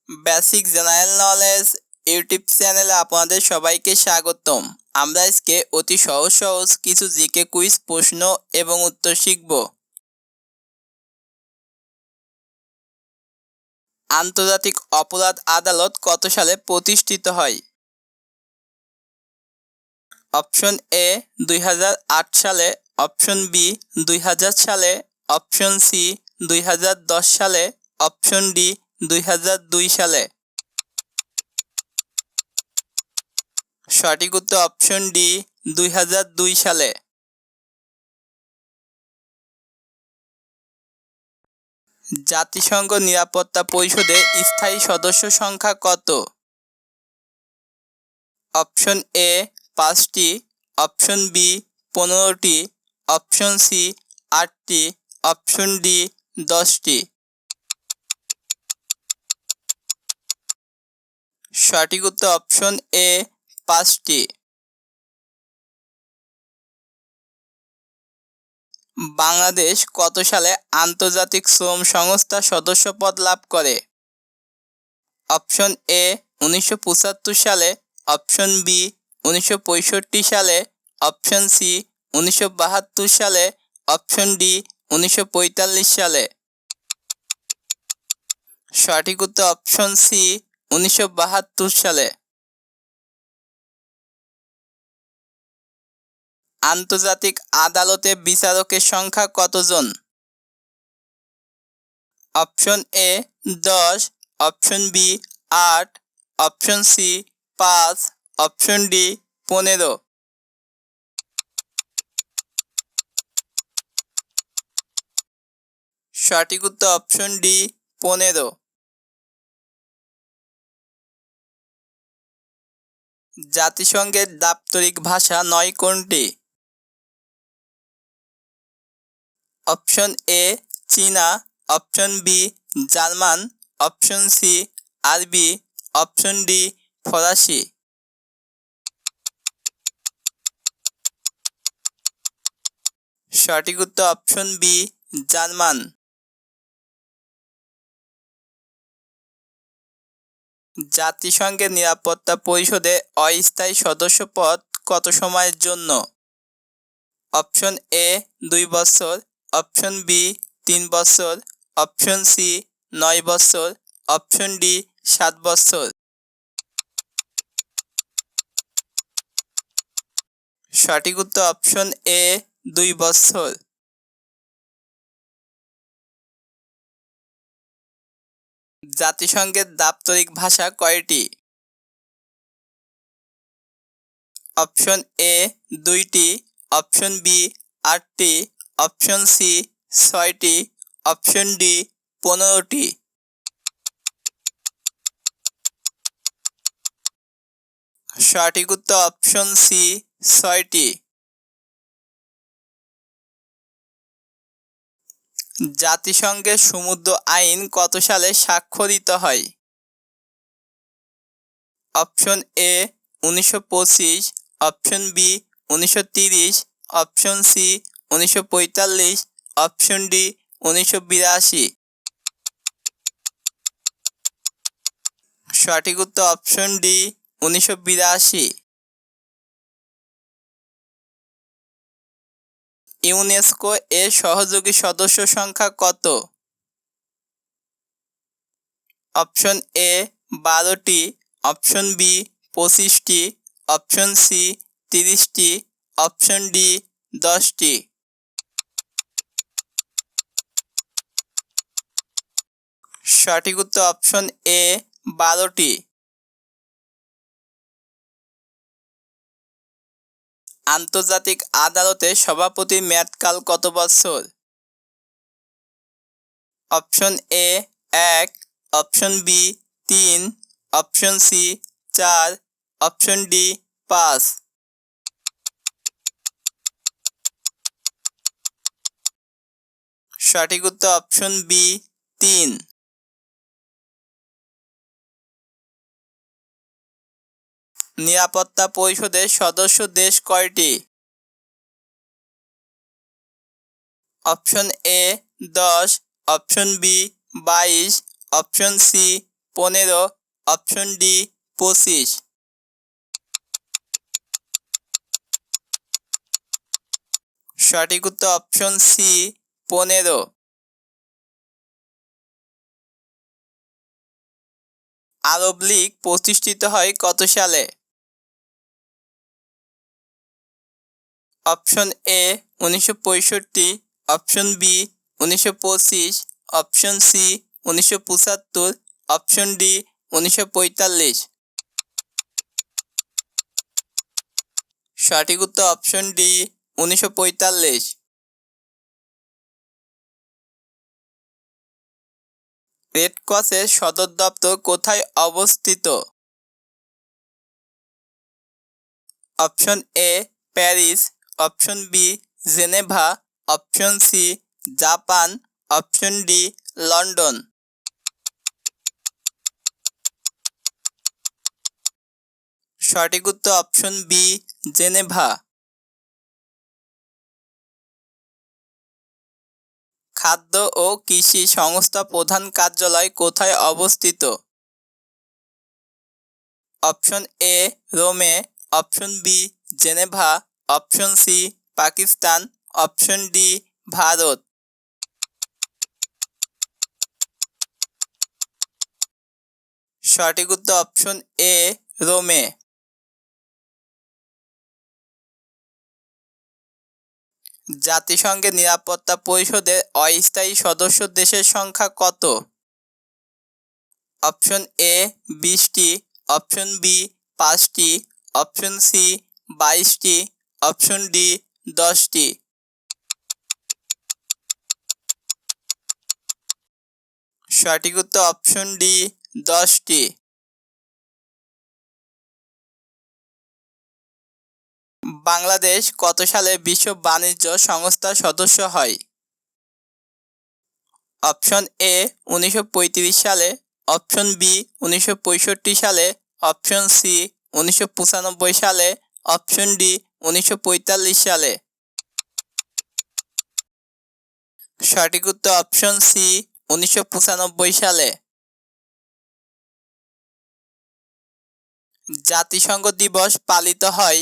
Basic general knowledge YouTube চ্যানেলে আপনাদের সবাইকে স্বাগতম। আমরা আজকে অতি সহজ সহজ কিছু জিকে কুইজ প্রশ্ন এবং উত্তর শিখব। আন্তর্জাতিক অপরাধ আদালত কত সালে প্রতিষ্ঠিত হয়? অপশন এ 2008 সালে, অপশন বি 2000 সালে, অপশন সি 2010 সালে, অপশন ডি 2002 সালে। সঠিক উত্তর অপশন ডি 2002 সালে। জাতিসংঘ নিরাপত্তা পরিষদে স্থায়ী সদস্য সংখ্যা কত? অপশন এ 5টি, অপশন বি 15টি, অপশন সি 8টি, অপশন ডি 10টি। সঠিক উত্তর অপশন এ 5টি। বাংলাদেশ কত সালে আন্তর্জাতিক শ্রম সংস্থা সদস্যপদ লাভ করে? অপশন এ 1975 সালে, অপশন বি 1965 সালে, অপশন সি 1972 সালে, অপশন ডি 1945 সালে। সঠিক উত্তর অপশন সি 1972 সালে। আন্তর্জাতিক আদালতে বিচারকের সংখ্যা কতজন? Option A 10, option B 8, option C 5, option D 15। সঠিক উত্তর অপশন ডি 15। জাতিসংঘের দাপ্তরিক ভাষা 9 কোনটি? অপশন এ চীনা, option B German, option C আরবি, অপশন ডি ফরাসি। সঠিক উত্তর অপশন বি জার্মান। জাতিসংঘের নিরাপত্তা পরিষদে অস্থায়ী সদস্যপদ কত সময়ের জন্য? অপশন এ 2 বছর, অপশন বি 3 বছর, অপশন সি 9 বছর, অপশন ডি 7 বছর। সঠিক উত্তর অপশন এ 2 বছর। জাতিসংঘের দাপ্তরিক ভাষা কয়টি? অপশন এ 2টি, অপশন বি 8টি, অপশন সি 6টি, অপশন ডি 15টি। সঠিক উত্তর অপশন সি 6টি। জাতিসংঘের সমুদ্র আইন কত সালে স্বাক্ষরিত হয়? Option A 1925, option B 1930, option C 1945, option D 1982। সঠিক উত্তর অপশন ডি 1982। ইউনেস্কো এর সহযোগী সদস্য সংখ্যা কত? অপশন এ 12টি, অপশন বি 25টি, অপশন সি 30টি, অপশন ডি 10টি। সঠিক উত্তর অপশন এ 12টি। আন্তর্জাতিক আদালতে সভাপতির মেয়াদকাল কত বছর? Option A 1, option B 3, option C 4, option D 5। সঠিক উত্তর অপশন বি 3। নিরাপত্তা পরিষদের সদস্য দেশ কয়টি? Option A 10, option B 22, option C 15, option D 25। সঠিক উত্তর অপশন সি 15। আরব লীগ প্রতিষ্ঠিত হয় কত সালে? Option A 1965, option B 1925, option C 1975, option D 1945। সঠিক উত্তর অপশন ডি 1945। রেড ক্রসের সদর দপ্তর কোথায় অবস্থিত? Option A Paris, option B Geneva, option C Japan, option D London. সঠিক উত্তর অপশন বি জেনেভা। খাদ্য ও কৃষি সংস্থা প্রধান কার্যালয় কোথায় অবস্থিত? অপশন এ রোমে, option B Geneva, option C Pakistan, option D Bharat. সঠিক উত্তর অপশন এ রোমে। জাতিসংঘের নিরাপত্তা পরিষদের অস্থায়ী সদস্য দেশের সংখ্যা কত? অপশন এ 20টি, অপশন বি 5টি, অপশন সি 22টি, অপশন ডি 10টি। সঠিক উত্তর অপশন ডি 10টি। বাংলাদেশ কত সালে বিশ্ব বাণিজ্য সংস্থার সদস্য হয়? অপশন এ 1935 সালে, অপশন বি 1965 সালে, অপশন সি 1995 সালে, অপশন ডি 1945 সালে। সঠিক উত্তর অপশন সি 1995 সালে। জাতিসংঘ দিবস পালিত হয়?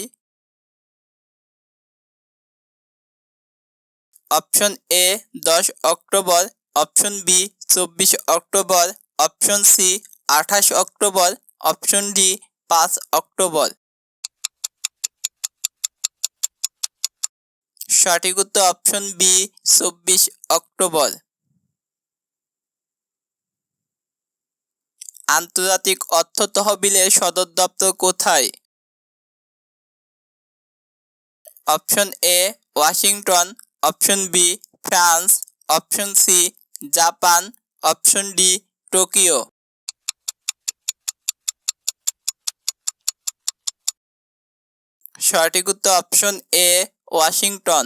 Option A 10 October, option B 24 October, option C 28 October, option D 5 October. সঠিক উত্তর অপশন বি 24 অক্টোবর। আন্তর্জাতিক অর্থ তহবিলের সদর দপ্তর কোথায়? Option A Washington, option B France, option C Japan, option D Tokyo. সঠিক উত্তর অপশন এ ওয়াশিংটন।